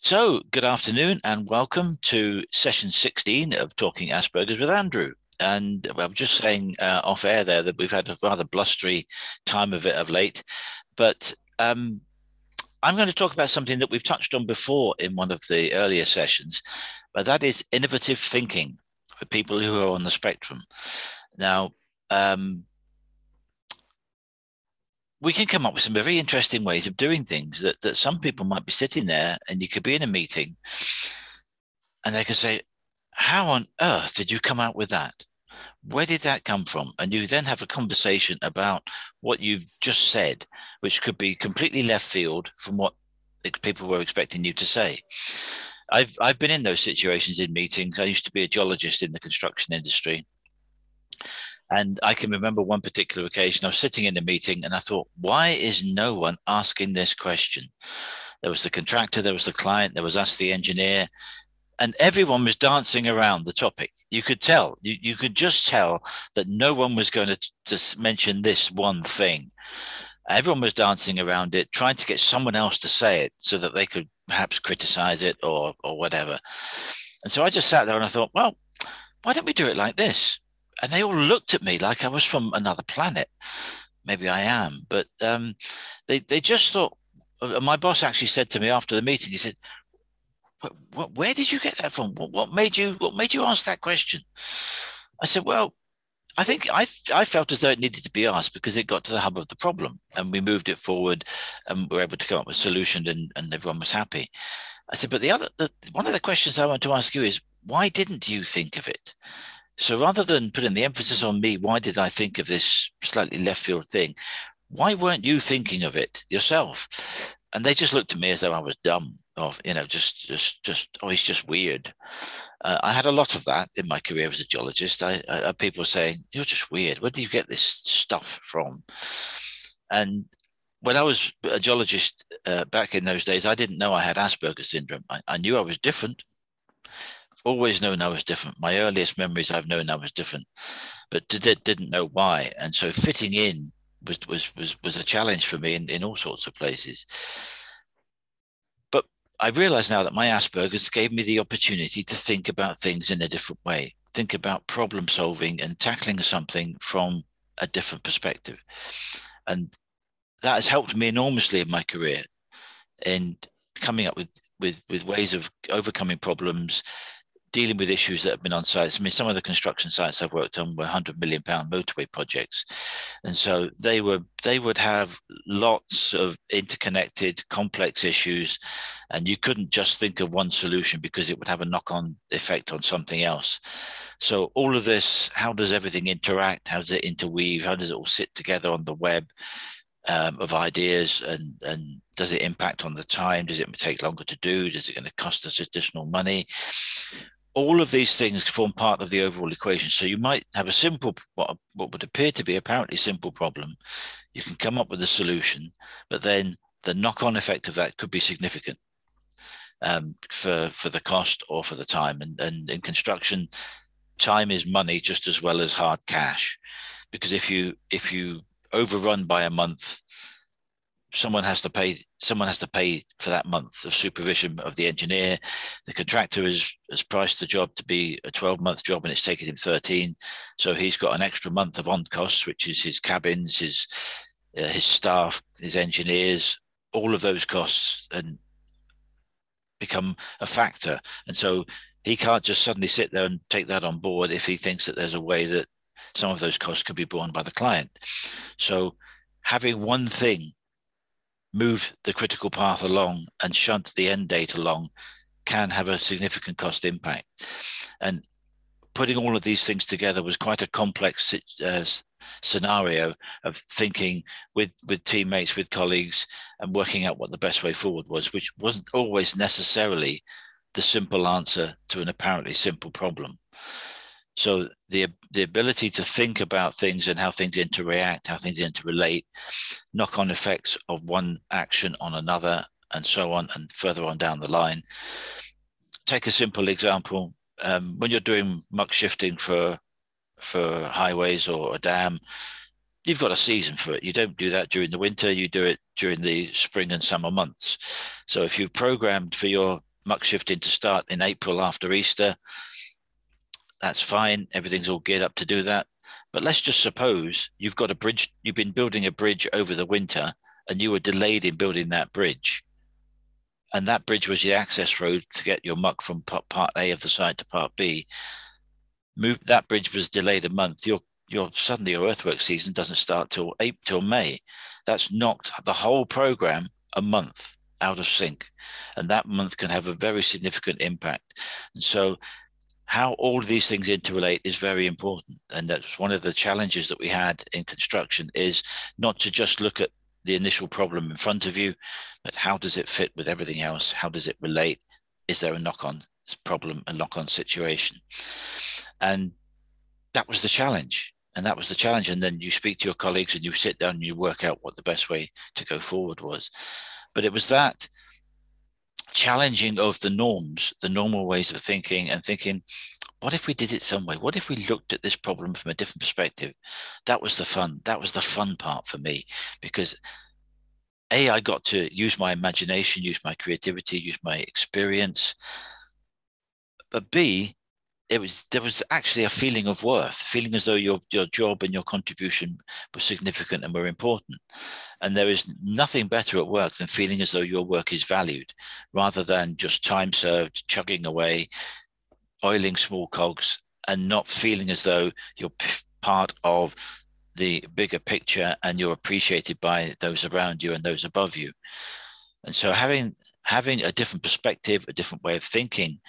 So, good afternoon and welcome to session 16 of Talking Aspergers with Andrew. And I was just saying off air there that we've had a rather blustery time of it of late, but I'm going to talk about something that we've touched on before in one of the earlier sessions, but that is innovative thinking for people who are on the spectrum. Now, we can come up with some very interesting ways of doing things that some people might be sitting there and you could be in a meeting and they could say, how on earth did you come out with that? Where did that come from? And you then have a conversation about what you've just said, which could be completely left field from what people were expecting you to say. I've been in those situations in meetings. I used to be a geologist in the construction industry. And I can remember one particular occasion, I was sitting in a meeting and I thought, why is no one asking this question? There was the contractor, there was the client, there was us, the engineer, and everyone was dancing around the topic. You could tell, you could just tell that no one was going to mention this one thing. Everyone was dancing around it, trying to get someone else to say it so that they could perhaps criticize it or whatever. And so I just sat there and I thought, well, why don't we do it like this? And they all looked at me like I was from another planet. Maybe I am, but they just thought. My boss actually said to me after the meeting, he said, where did you get that from? What made you ask that question? I said, well, I think I felt as though it needed to be asked because it got to the hub of the problem and we moved it forward and we were able to come up with a solution and everyone was happy. I said, but one of the questions I want to ask you is, why didn't you think of it? So rather than putting the emphasis on me, why did I think of this slightly left field thing? Why weren't you thinking of it yourself? And they just looked at me as though I was dumb, or oh, he's just weird. I had a lot of that in my career as a geologist. People were saying, you're just weird. Where do you get this stuff from? And when I was a geologist back in those days, I didn't know I had Asperger's syndrome. I knew I was different. Always known I was different. My earliest memories, I've known I was different, but didn't know why. And so fitting in was a challenge for me in all sorts of places. But I realize now that my Asperger's gave me the opportunity to think about things in a different way, think about problem solving and tackling something from a different perspective. And that has helped me enormously in my career in coming up with ways of overcoming problems, dealing with issues that have been on sites. I mean, some of the construction sites I've worked on were £100 million motorway projects. And so they would have lots of interconnected, complex issues. And you couldn't just think of one solution because it would have a knock-on effect on something else. So all of this, how does everything interact? How does it interweave? How does it all sit together on the web of ideas? And does it impact on the time? Does it take longer to do? Is it going to cost us additional money? All of these things form part of the overall equation. So you might have a simple, what would appear to be apparently simple problem. You can come up with a solution, but then the knock-on effect of that could be significant for the cost or for the time. And in construction, time is money just as well as hard cash, because if you overrun by a month, someone has to pay for that month of supervision of the engineer. The contractor has priced the job to be a 12-month job and it's taken him 13. So he's got an extra month of on costs, which is his cabins, his staff, his engineers, all of those costs and become a factor. And so he can't just suddenly sit there and take that on board if he thinks that there's a way that some of those costs could be borne by the client. So having one thing move the critical path along and shunt the end date along can have a significant cost impact. And putting all of these things together was quite a complex scenario of thinking with teammates, with colleagues, and working out what the best way forward was, which wasn't always necessarily the simple answer to an apparently simple problem. So the ability to think about things and how things interact, how things interrelate, knock-on effects of one action on another, and so on, and further on down the line. Take a simple example. When you're doing muck shifting for highways or a dam, you've got a season for it. You don't do that during the winter. You do it during the spring and summer months. So if you've programmed for your muck shifting to start in April after Easter. That's fine. Everything's all geared up to do that. But let's just suppose you've got a bridge, you've been building a bridge over the winter and you were delayed in building that bridge. And that bridge was the access road to get your muck from part A of the site to part B. That bridge was delayed a month. Suddenly your earthwork season doesn't start till May. That's knocked the whole program a month out of sync. And that month can have a very significant impact. And so how all of these things interrelate is very important. And that's one of the challenges that we had in construction, is not to just look at the initial problem in front of you, but how does it fit with everything else? How does it relate? Is there a knock-on problem, a knock-on situation? And that was the challenge. And then you speak to your colleagues and you sit down and you work out what the best way to go forward was. But it was that challenging of the norms, the normal ways of thinking, and thinking, what if we did it some way? What if we looked at this problem from a different perspective? That was the fun. That was the fun part for me, because A, I got to use my imagination, use my creativity, use my experience. But B, there was actually a feeling of worth, feeling as though your job and your contribution were significant and were important. And there is nothing better at work than feeling as though your work is valued, rather than just time served, chugging away, oiling small cogs, and not feeling as though you're part of the bigger picture and you're appreciated by those around you and those above you. And so having a different perspective, a different way of thinking,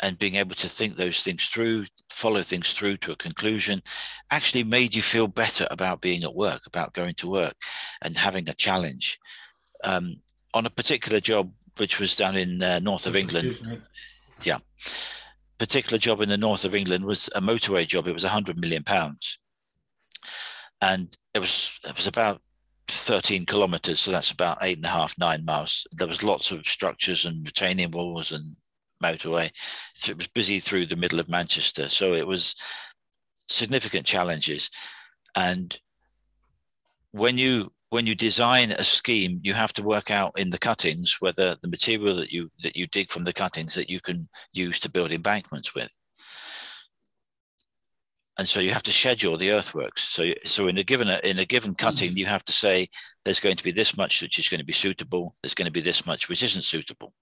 and being able to think those things through, follow things through to a conclusion, actually made you feel better about being at work, about going to work and having a challenge. On a particular job, which was down in north of England. Yeah. Particular job in the north of England was a motorway job. It was £100 million. And it was about 13 kilometers. So that's about 8.5, 9 miles. There was lots of structures and retaining walls and motorway. So it was busy through the middle of Manchester. So it was significant challenges. And when you design a scheme, you have to work out in the cuttings whether the material that you dig from the cuttings that you can use to build embankments with. And so you have to schedule the earthworks. So in a given cutting, you have to say there's going to be this much which is going to be suitable. There's going to be this much which isn't suitable.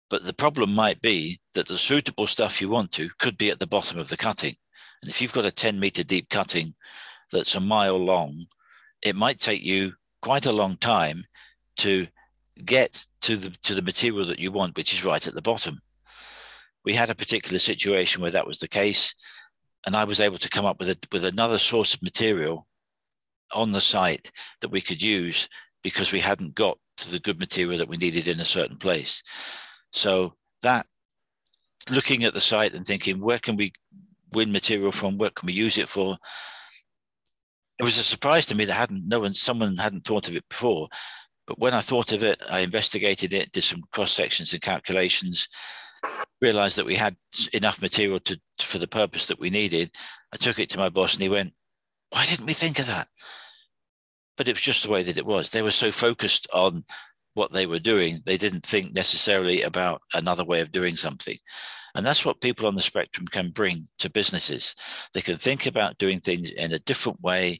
But the problem might be that the suitable stuff you want to could be at the bottom of the cutting. And if you've got a 10-meter deep cutting that's a mile long, it might take you quite a long time to get to the material that you want, which is right at the bottom. We had a particular situation where that was the case, and I was able to come up with another source of material on the site that we could use because we hadn't got to the good material that we needed in a certain place. So that, looking at the site and thinking, where can we win material from? What can we use it for? It was a surprise to me that someone hadn't thought of it before. But when I thought of it, I investigated it, did some cross sections and calculations, realized that we had enough material for the purpose that we needed. I took it to my boss and he went, "Why didn't we think of that?" But it was just the way that it was. They were so focused on what they were doing, they didn't think necessarily about another way of doing something. And that's what people on the spectrum can bring to businesses. They can think about doing things in a different way,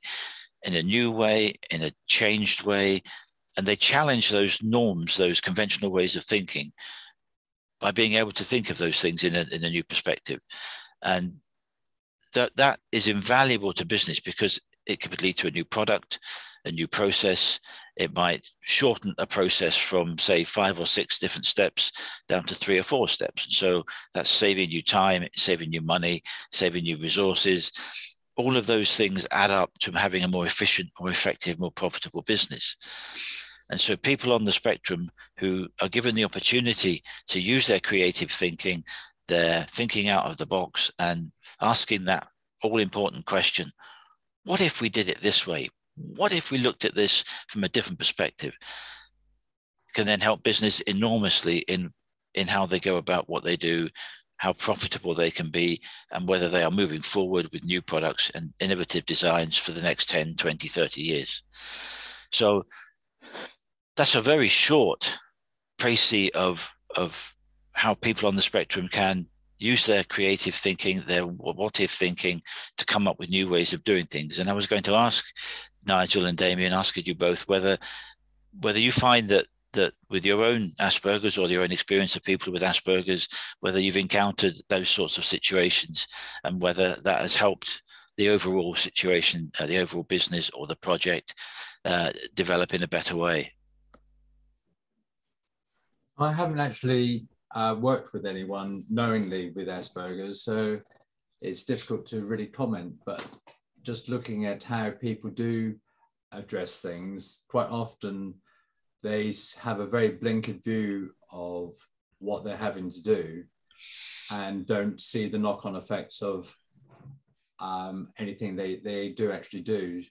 in a new way, in a changed way. And they challenge those norms, those conventional ways of thinking, by being able to think of those things in a new perspective. And that is invaluable to business, because it could lead to a new product, a new process. It might shorten a process from, say, 5 or 6 different steps down to 3 or 4 steps. So that's saving you time, saving you money, saving you resources. All of those things add up to having a more efficient, more effective, more profitable business. And so people on the spectrum who are given the opportunity to use their creative thinking, their thinking out of the box, and asking that all-important question, what if we did it this way? What if we looked at this from a different perspective? Can then help business enormously in how they go about what they do, how profitable they can be, and whether they are moving forward with new products and innovative designs for the next 10, 20, 30 years. So that's a very short précis of how people on the spectrum can use their creative thinking, their what if thinking, to come up with new ways of doing things. And I was going to ask Nigel and Damien, asking you both whether you find that with your own Asperger's or your own experience of people with Asperger's, whether you've encountered those sorts of situations and whether that has helped the overall situation, the overall business or the project develop in a better way. I haven't actually worked with anyone knowingly with Asperger's, so it's difficult to really comment, but just looking at how people do address things, quite often they have a very blinkered view of what they're having to do and don't see the knock-on effects of anything they do actually do,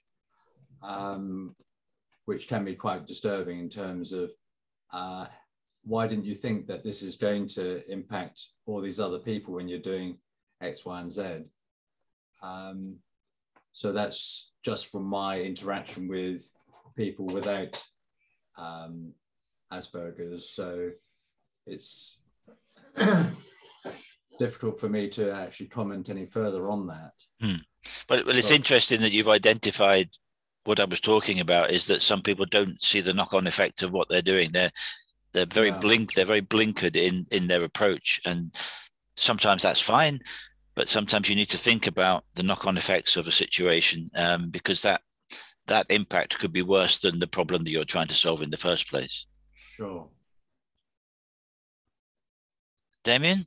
which can be quite disturbing in terms of why didn't you think that this is going to impact all these other people when you're doing X, Y, and Z? So that's just from my interaction with people without Asperger's. So it's difficult for me to actually comment any further on that. Well, it's interesting that you've identified what I was talking about, is that some people don't see the knock-on effect of what they're doing. They're very blinkered in their approach, and sometimes that's fine, but sometimes you need to think about the knock-on effects of a situation, because that impact could be worse than the problem that you're trying to solve in the first place. Sure. Damien?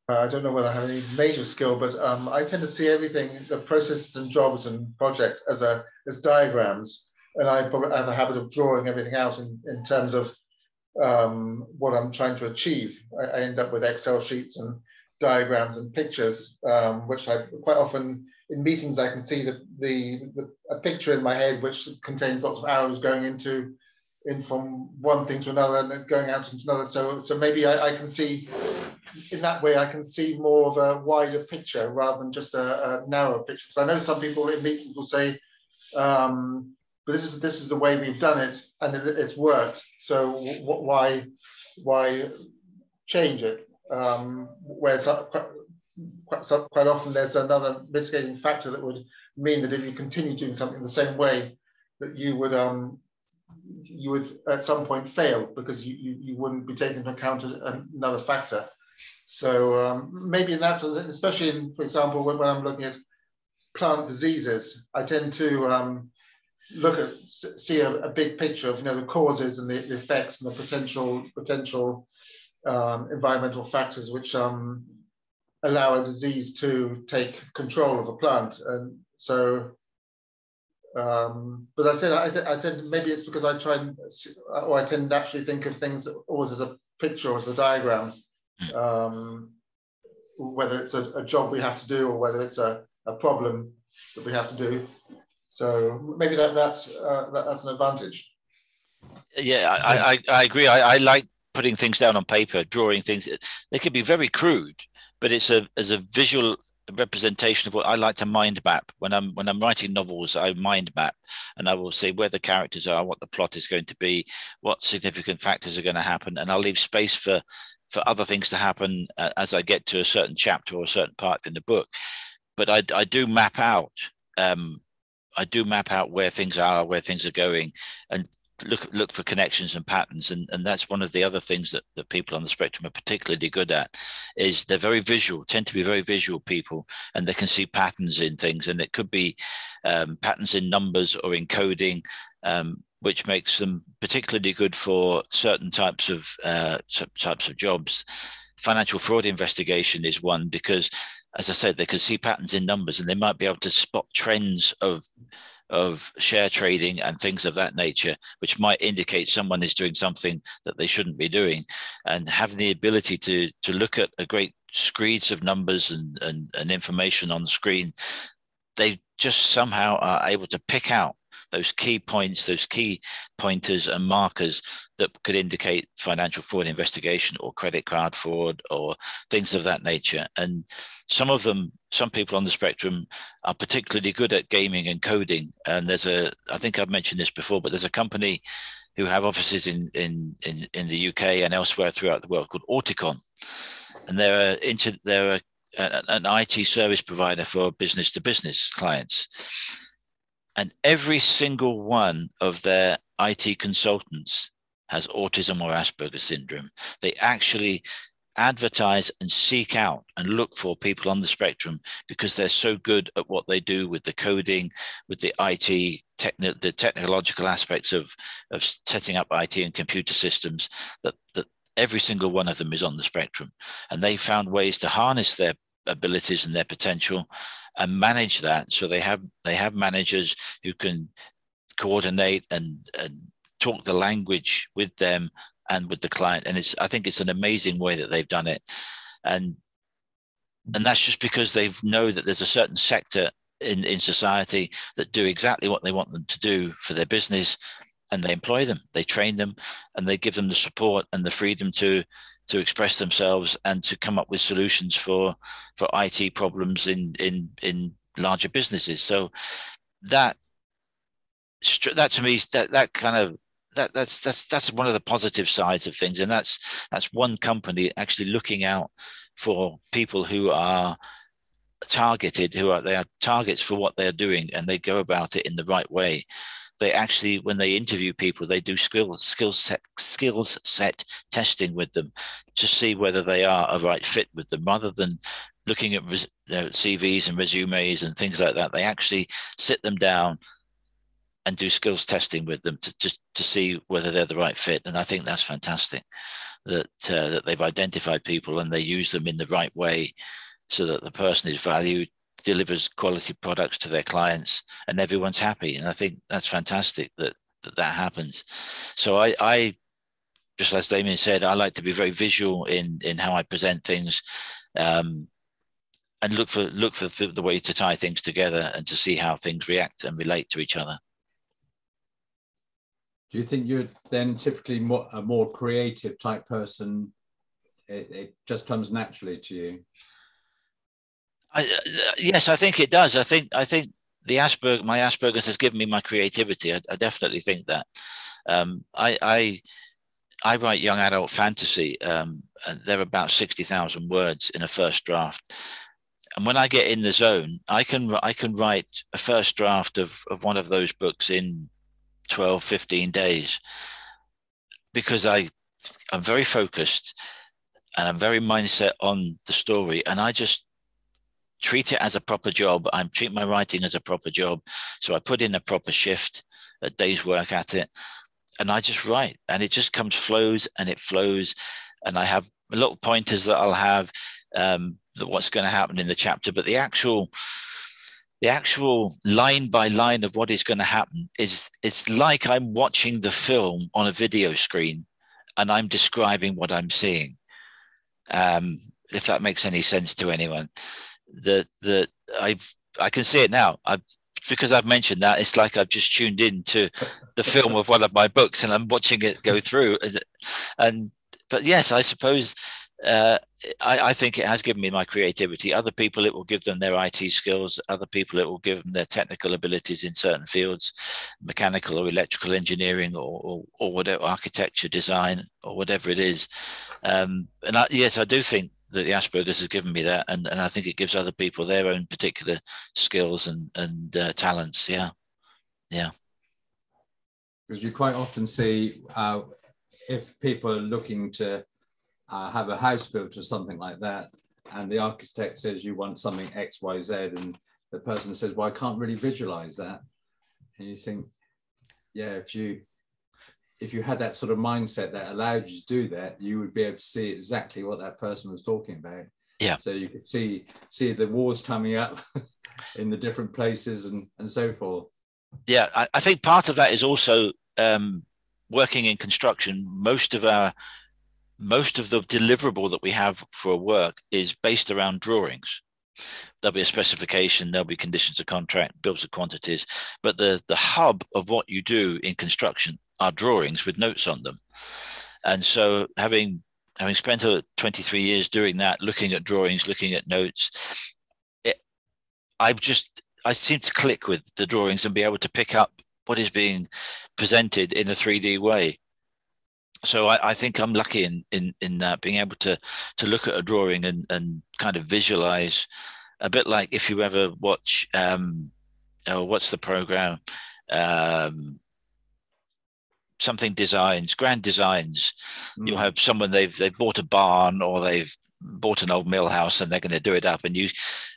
I don't know whether I have any major skill, but I tend to see everything, the processes and jobs and projects as diagrams. And I probably have a habit of drawing everything out in terms of what I'm trying to achieve. I end up with Excel sheets and diagrams and pictures, which I quite often in meetings I can see a picture in my head which contains lots of arrows going in from one thing to another and then going out into another. So maybe I can see in that way, I can see more of a wider picture rather than just a narrow picture. Because I know some people in meetings will say, but this is the way we've done it and it's worked. So why change it? Whereas quite often there's another mitigating factor that would mean that if you continue doing something the same way, that you would at some point fail because you wouldn't be taking into account another factor. So maybe in that, especially for example, when I'm looking at plant diseases, I tend to see a big picture of the causes and the effects and the potential environmental factors which allow a disease to take control of a plant. And so, but I tend maybe it's because I tend to actually think of things always as a picture or as a diagram, whether it's a job we have to do or whether it's a problem that we have to do. So maybe that's an advantage. Yeah, I agree. I like putting things down on paper, drawing things. They could be very crude, but it's as a visual representation of what I like to mind map. When I'm writing novels, I mind map, and I will say where the characters are, what the plot is going to be, what significant factors are going to happen, and I'll leave space for other things to happen as I get to a certain chapter or a certain part in the book. But I do map out. I do map out where things are, where things are going, and look for connections and patterns. And that's one of the other things that people on the spectrum are particularly good at, is they're very visual, tend to be very visual people, and they can see patterns in things. And it could be patterns in numbers or in coding, which makes them particularly good for certain types of jobs. Financial fraud investigation is one, because, as I said, they can see patterns in numbers and they might be able to spot trends of share trading and things of that nature, which might indicate someone is doing something that they shouldn't be doing. And having the ability to look at a great screeds of numbers and information on the screen, they just somehow are able to pick out those key points, those key pointers and markers that could indicate financial fraud investigation or credit card fraud or things of that nature. And some people on the spectrum are particularly good at gaming and coding. And I think I've mentioned this before, but there's a company who have offices in the UK and elsewhere throughout the world, called Knockon, and they're an IT service provider for business to business clients. And every single one of their IT consultants has autism or Asperger syndrome. They actually advertise and seek out and look for people on the spectrum because they're so good at what they do with the coding, with the IT, the technological aspects of setting up IT and computer systems, that every single one of them is on the spectrum. And they found ways to harness their abilities and their potential and manage that. So they have managers who can coordinate and talk the language with them and with the client. And I think it's an amazing way that they've done it. And that's just because they know that there's a certain sector in society that do exactly what they want them to do for their business, and they employ them, they train them, and they give them the support and the freedom to express themselves and to come up with solutions for IT problems in larger businesses. So that to me, that's one of the positive sides of things. And that's one company actually looking out for people who are targeted, they are targets for what they're doing, and they go about it in the right way. They actually, when they interview people, they do skills set testing with them to see whether they are a right fit with them, rather than looking at CVs and resumes and things like that. They actually sit them down and do skills testing with them to see whether they're the right fit. And I think that's fantastic that they've identified people and they use them in the right way so that the person is valued, delivers quality products to their clients, and everyone's happy. And I think that's fantastic that happens. So I just as Damien said, I like to be very visual in how I present things, and look for the way to tie things together and to see how things react and relate to each other. Do you think you're then typically a more creative type person? It just comes naturally to you. Yes, I think it does. I think my Asperger's has given me my creativity. I definitely think that. I write young adult fantasy, and they're about 60,000 words in a first draft. And when I get in the zone, I can write a first draft of one of those books in 12, 15 days, because I'm very focused and I'm very mindset on the story, and I just treat it as a proper job. I treat my writing as a proper job. So I put in a proper shift, a day's work at it, and I just write, and it just flows. And I have little pointers that I'll have, that what's going to happen in the chapter, but the actual line by line of what is going to happen it's like I'm watching the film on a video screen and I'm describing what I'm seeing. If that makes any sense to anyone. That I can see it now. Because I've mentioned that, it's like I've just tuned in to the film of one of my books and I'm watching it go through. But yes, I suppose I think it has given me my creativity. Other people, it will give them their IT skills. Other people, it will give them their technical abilities in certain fields, mechanical or electrical engineering or whatever, architecture, design, or whatever it is. Yes, I do think that the Asperger's has given me that, and I think it gives other people their own particular skills and talents. Yeah. Because you quite often see if people are looking to have a house built or something like that, and the architect says you want something X, Y, Z, and the person says, well, I can't really visualize that. And you think, yeah, if you had that sort of mindset that allowed you to do that, you would be able to see exactly what that person was talking about. Yeah. So you could see the walls coming up in the different places and so forth. Yeah, I think part of that is also working in construction. Most of the deliverable that we have for work is based around drawings. There'll be a specification, there'll be conditions of contract, bills of quantities, but the hub of what you do in construction are drawings with notes on them. And so having spent 23 years doing that, looking at drawings, looking at notes, I seem to click with the drawings and be able to pick up what is being presented in a 3D way. So I think I'm lucky in that, being able to look at a drawing and kind of visualize, a bit like if you ever watch what's the program, something designs, grand designs. You'll have someone, they've bought a barn, or they've bought an old mill house, and they're going to do it up, and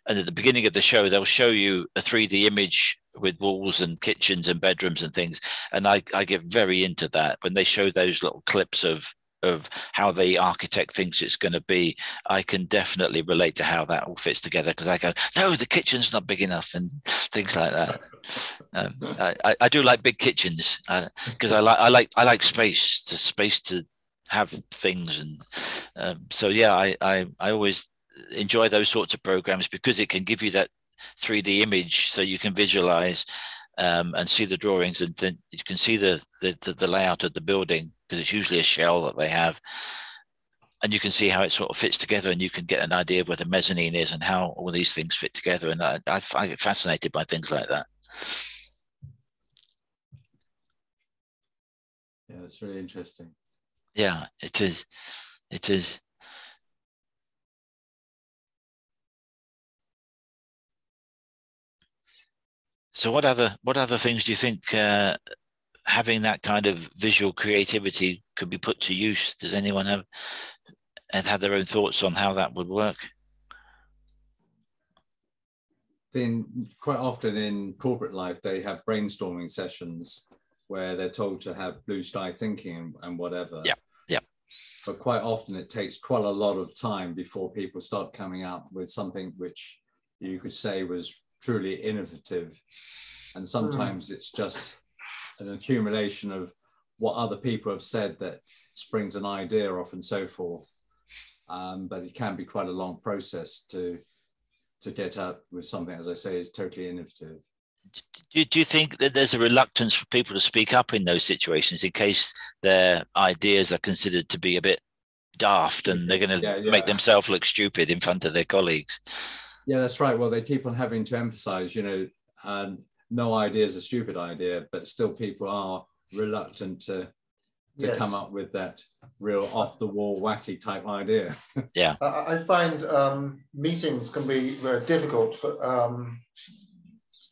at the beginning of the show they'll show you a 3D image with walls and kitchens and bedrooms and things. And I get very into that when they show those little clips of how the architect thinks it's going to be. I can definitely relate to how that all fits together, because I go, no, the kitchen's not big enough, and things like that. I do like big kitchens, because I like space to have things. And so yeah, I always enjoy those sorts of programs, because it can give you that 3D image, so you can visualize and see the drawings, and then you can see the layout of the building, because it's usually a shell that they have, and you can see how it sort of fits together, and you can get an idea of where the mezzanine is and how all these things fit together. And I get fascinated by things like that. Yeah, that's really interesting. Yeah, it is. It is. So what other things do you think having that kind of visual creativity could be put to use? Does anyone have had their own thoughts on how that would work? Then quite often in corporate life, they have brainstorming sessions where they're told to have blue sky thinking and whatever. Yeah, yeah. But quite often it takes quite a lot of time before people start coming up with something which you could say was truly innovative. And sometimes it's just an accumulation of what other people have said that springs an idea off, and so forth. But it can be quite a long process to get up with something, as I say, is totally innovative. Do you think that there's a reluctance for people to speak up in those situations, in case their ideas are considered to be a bit daft, and they're going to make themselves look stupid in front of their colleagues? Yeah, that's right. Well, they keep on having to emphasize, no idea is a stupid idea, but still people are reluctant to come up with that real off-the-wall, wacky type idea. Yeah. I find meetings can be very difficult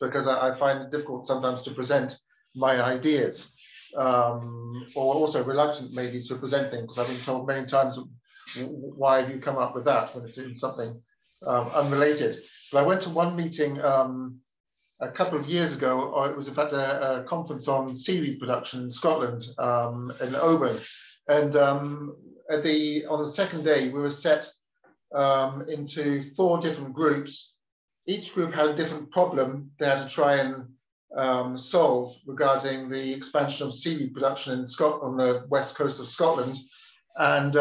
because I find it difficult sometimes to present my ideas, or also reluctant maybe to present things, because I've been told many times, why have you come up with that when it's in something unrelated. But I went to one meeting a couple of years ago, or it was in fact a conference on seaweed production in Scotland, in Oban. And on the second day, we were set into 4 different groups. Each group had a different problem they had to try and solve regarding the expansion of seaweed production in on the west coast of Scotland. And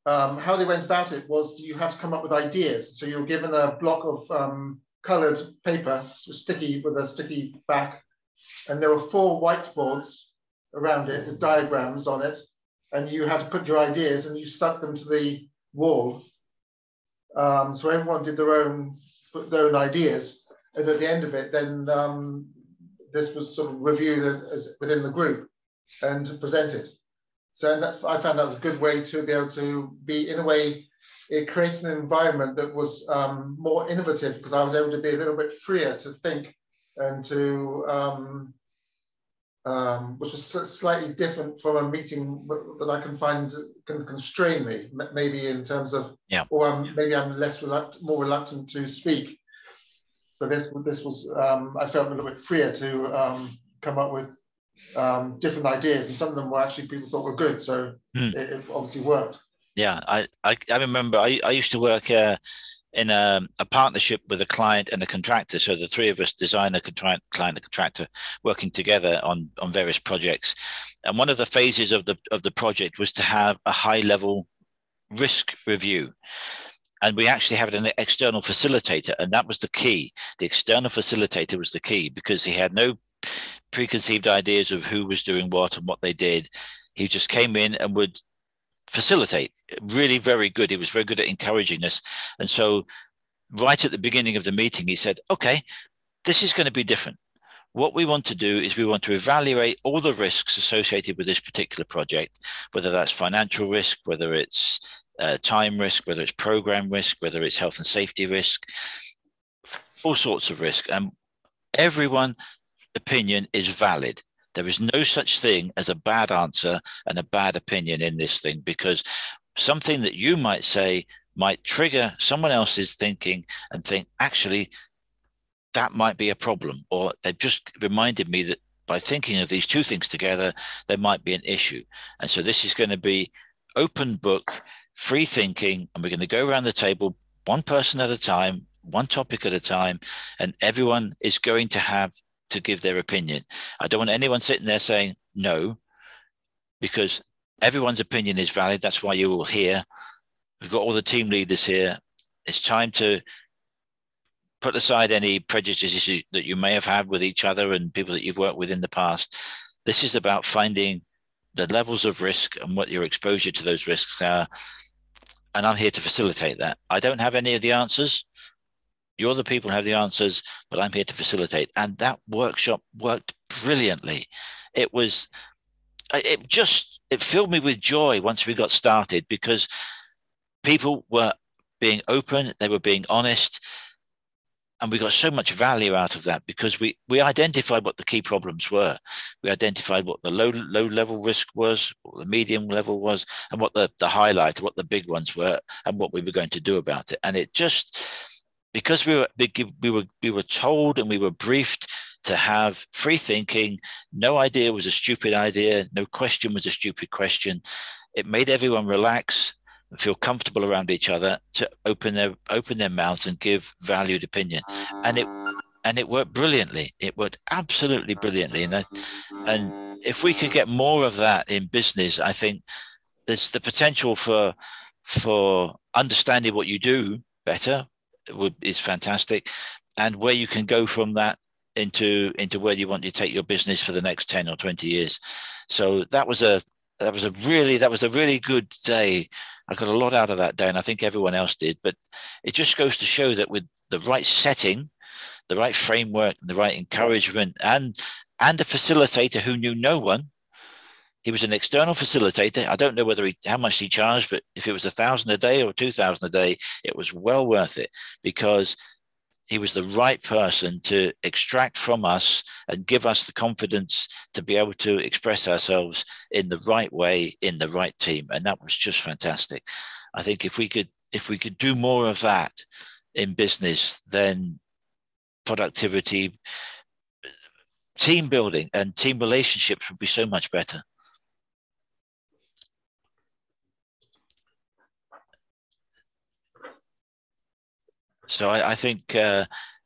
how they went about it was you had to come up with ideas. So you were given a block of coloured paper, sticky with a sticky back, and there were 4 whiteboards around it with diagrams on it, and you had to put your ideas and you stuck them to the wall. So everyone did their own ideas, and at the end of it, then this was sort of reviewed as within the group and presented. So I found that was a good way to be able to be, in a way, it creates an environment that was more innovative, because I was able to be a little bit freer to think and to, which was slightly different from a meeting that I can find can constrain me, maybe in terms of, or maybe I'm more reluctant to speak. But this was, I felt a little bit freer to come up with different ideas, and some of them were actually people thought were good, so it obviously worked. Yeah, I remember I used to work in a partnership with a client and a contractor. So the 3 of us, designer, client, and contractor, working together on various projects. And one of the phases of the project was to have a high level risk review. And we actually had an external facilitator, and that was the key. The external facilitator was the key, because he had no preconceived ideas of who was doing what and what they did. He just came in and would facilitate. Really very good. He was very good at encouraging us. And so right at the beginning of the meeting, he said, okay, this is going to be different. What we want to do is we want to evaluate all the risks associated with this particular project, whether that's financial risk, whether it's time risk, whether it's program risk, whether it's health and safety risk, all sorts of risk. And everyone's opinion is valid. There is no such thing as a bad answer and a bad opinion in this thing, because something that you might say might trigger someone else's thinking and think, actually, that might be a problem. Or they've just reminded me that by thinking of these two things together, there might be an issue. And so this is going to be open book, free thinking, and we're going to go around the table, one person at a time, one topic at a time, and everyone is going to have to give their opinion. I don't want anyone sitting there saying no, because everyone's opinion is valid. That's why you're all here. We've got all the team leaders here. It's time to put aside any prejudices that you may have had with each other and people that you've worked with in the past. This is about finding the levels of risk and what your exposure to those risks are. And I'm here to facilitate that. I don't have any of the answers. You're the people who have the answers, but I'm here to facilitate. And that workshop worked brilliantly. It filled me with joy once we got started, because people were being open, they were being honest, and we got so much value out of that, because we identified what the key problems were. We identified what the low level risk was, what the medium level was, and what the highlight, what the big ones were, and what we were going to do about it. And it just, because we were told and we were briefed to have free thinking, no idea was a stupid idea, no question was a stupid question. It made everyone relax and feel comfortable around each other to open their mouths and give valued opinion. And it worked brilliantly. It worked absolutely brilliantly. And if we could get more of that in business, I think there's the potential for understanding what you do better is fantastic. And where you can go from that into where you want to take your business for the next 10 or 20 years. So that was a really good day. I got a lot out of that day, and I think everyone else did. But it just goes to show that with the right setting, the right framework, the right encouragement, and a facilitator who knew no one. He was an external facilitator. I don't know how much he charged, but if it was 1,000 a day or 2,000 a day, it was well worth it, because he was the right person to extract from us and give us the confidence to be able to express ourselves in the right way, in the right team. And that was just fantastic. I think if we could do more of that in business, then productivity, team building and team relationships would be so much better. So I think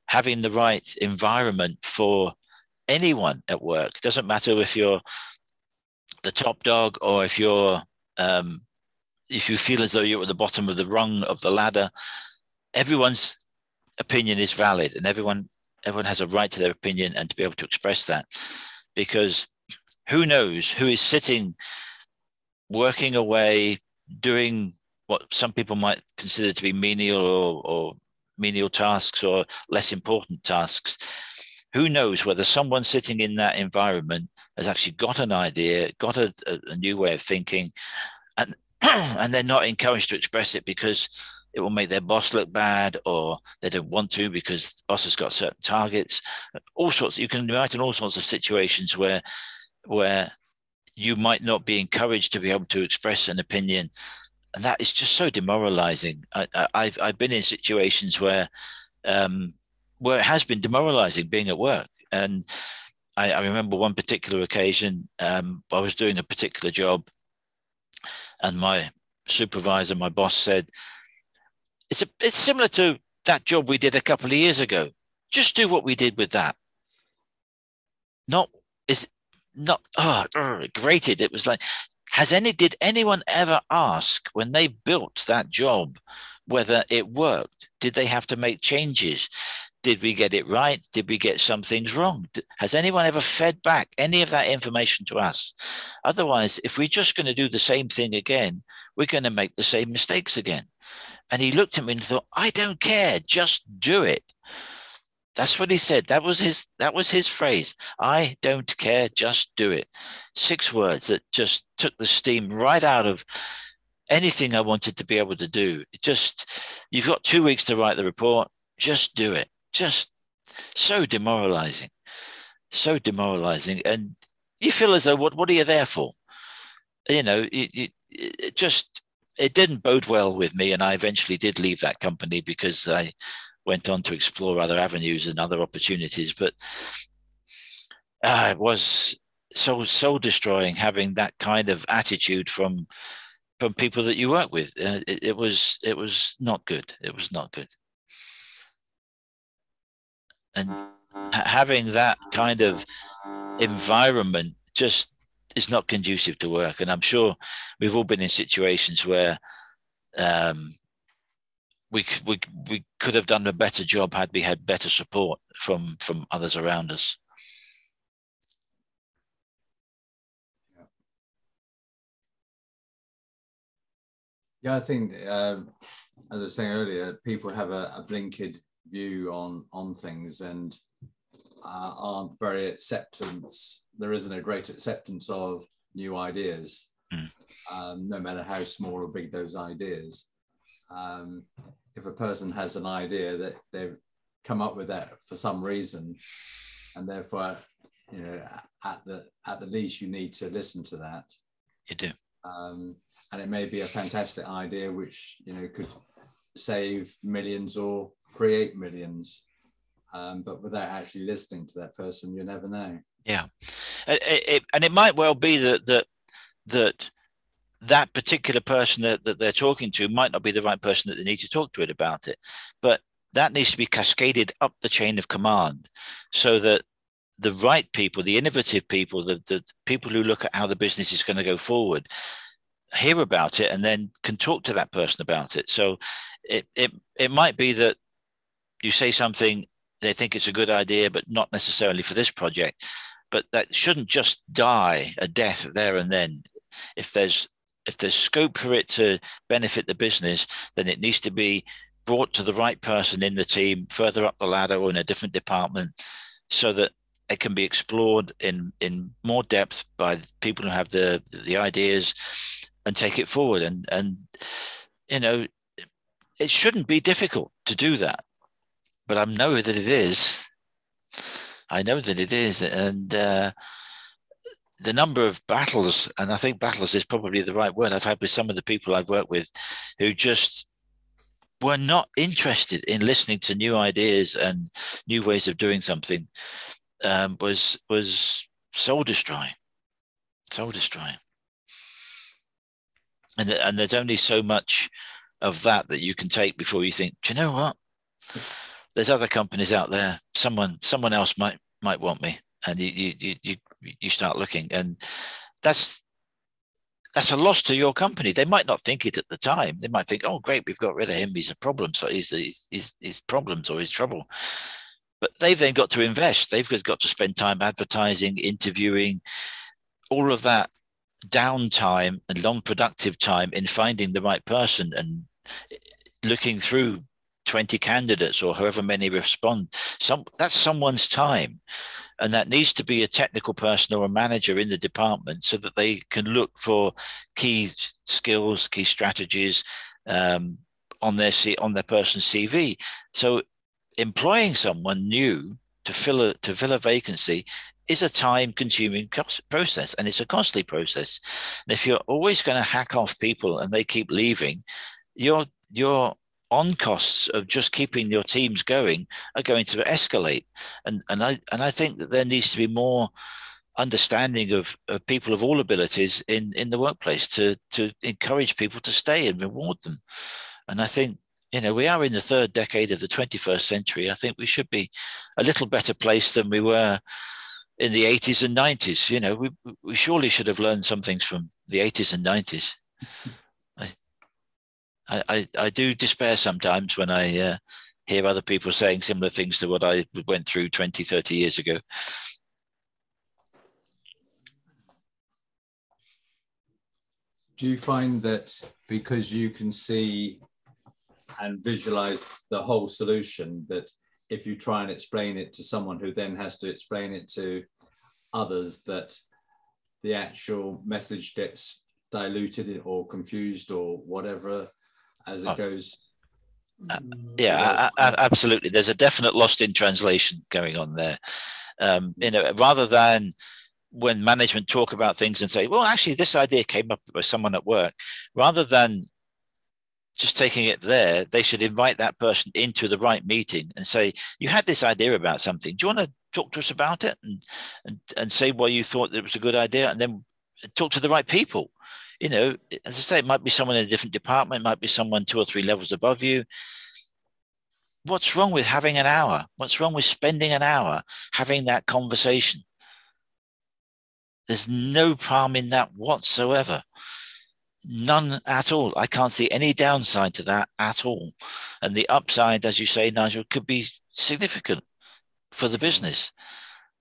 having the right environment for anyone at work, doesn't matter if you're the top dog or if you feel as though you're at the bottom of the rung of the ladder, everyone's opinion is valid, and everyone has a right to their opinion and to be able to express that, because who knows who is sitting, working away, doing what some people might consider to be menial or menial tasks or less important tasks. Who knows whether someone sitting in that environment has actually got an idea, got a new way of thinking, and and they're not encouraged to express it because it will make their boss look bad, or they don't want to because the boss has got certain targets. All sorts. You can imagine all sorts of situations where you might not be encouraged to be able to express an opinion. And that is just so demoralizing. I've been in situations where it has been demoralizing being at work. And I remember one particular occasion, I was doing a particular job, and my supervisor, my boss, said, it's similar to that job we did a couple of years ago. Just do what we did with that. Grated. It was like, did anyone ever ask when they built that job whether it worked? Did they have to make changes? Did we get it right? Did we get some things wrong? Has anyone ever fed back any of that information to us? Otherwise, if we're just going to do the same thing again, we're going to make the same mistakes again. And he looked at me and thought, I don't care, just do it. That's what he said. That was his phrase. I don't care, just do it. 6 words that just took the steam right out of anything I wanted to be able to do. It just, you've got 2 weeks to write the report. Just do it. Just so demoralizing. So demoralizing. And you feel as though, what are you there for? You know, it just, it didn't bode well with me. And I eventually did leave that company because I went on to explore other avenues and other opportunities. But it was so soul destroying having that kind of attitude from people that you work with. It was not good. It was not good. And having that kind of environment just is not conducive to work. And I'm sure we've all been in situations where we could have done a better job had we had better support from others around us. Yeah, I think, as I was saying earlier, people have a blinkered view on things and aren't very acceptance. There isn't a great acceptance of new ideas, no matter how small or big those ideas. If a person has an idea that they've come up with that for some reason, and therefore, you know, at the least, you need to listen to that. You do. And it may be a fantastic idea, which, you know, could save millions or create millions. But without actually listening to that person, you never know. Yeah, and it might well be that particular person that they're talking to might not be the right person that they need to talk to it about it, but that needs to be cascaded up the chain of command, so that the right people, the innovative people, the people who look at how the business is going to go forward, hear about it and then can talk to that person about it. So it might be that you say something, they think it's a good idea, but not necessarily for this project. But that shouldn't just die a death there and then. If there's scope for it to benefit the business, then it needs to be brought to the right person in the team, further up the ladder or in a different department, so that it can be explored in more depth by people who have the ideas and take it forward. And you know, it shouldn't be difficult to do that, but I know that it is. I know that it is. And the number of battles, and I think battles is probably the right word, I've had with some of the people I've worked with who just were not interested in listening to new ideas and new ways of doing something, was soul destroying. And there's only so much of that you can take before you think, do you know what? There's other companies out there. Someone else might want me, and you start looking, and that's a loss to your company. They might not think it at the time. They might think, oh, great, we've got rid of him. He's a problem. So he's problems or he's trouble. But they've then got to invest. They've got to spend time advertising, interviewing, all of that downtime and non-productive time in finding the right person and looking through 20 candidates or however many respond. That's someone's time. And that needs to be a technical person or a manager in the department, so that they can look for key skills, key strategies on their person's CV. So employing someone new to fill a vacancy is a time-consuming process, and it's a costly process. And if you're always going to hack off people and they keep leaving, your on costs of just keeping your teams going are going to escalate. And I think that there needs to be more understanding of people of all abilities in the workplace to encourage people to stay and reward them. And I think, you know, we are in the 3rd decade of the 21st century. I think we should be a little better placed than we were in the 80s and 90s. You know, we surely should have learned some things from the 80s and 90s. I do despair sometimes when I hear other people saying similar things to what I went through 20, 30 years ago. Do you find that because you can see and visualize the whole solution, that if you try and explain it to someone who then has to explain it to others, that the actual message gets diluted or confused or whatever as it goes. Yeah, absolutely. There's a definite lost in translation going on there. Rather than when management talk about things and say, well, actually, this idea came up by someone at work, rather than just taking it there, they should invite that person into the right meeting and say, you had this idea about something. Do you want to talk to us about it and say why you thought it was a good idea, and then talk to the right people? As I say, it might be someone in a different department, it might be someone 2 or 3 levels above you. What's wrong with having an hour? What's wrong with spending an hour having that conversation? There's no harm in that whatsoever. None at all. I can't see any downside to that at all. And the upside, as you say, Nigel, could be significant for the business,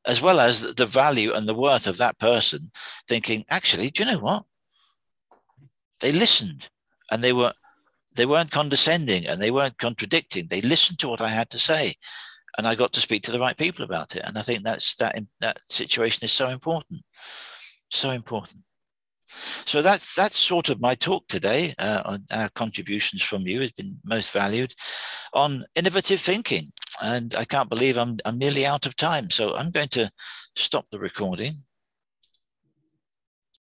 as well as the value and the worth of that person thinking, actually, do you know what? They listened, and they weren't condescending, and they weren't contradicting. They listened to what I had to say, and I got to speak to the right people about it. And I think that situation is so important, so important. So that's sort of my talk today. On our contributions from you has been most valued on innovative thinking, and I can't believe I'm nearly out of time. So I'm going to stop the recording.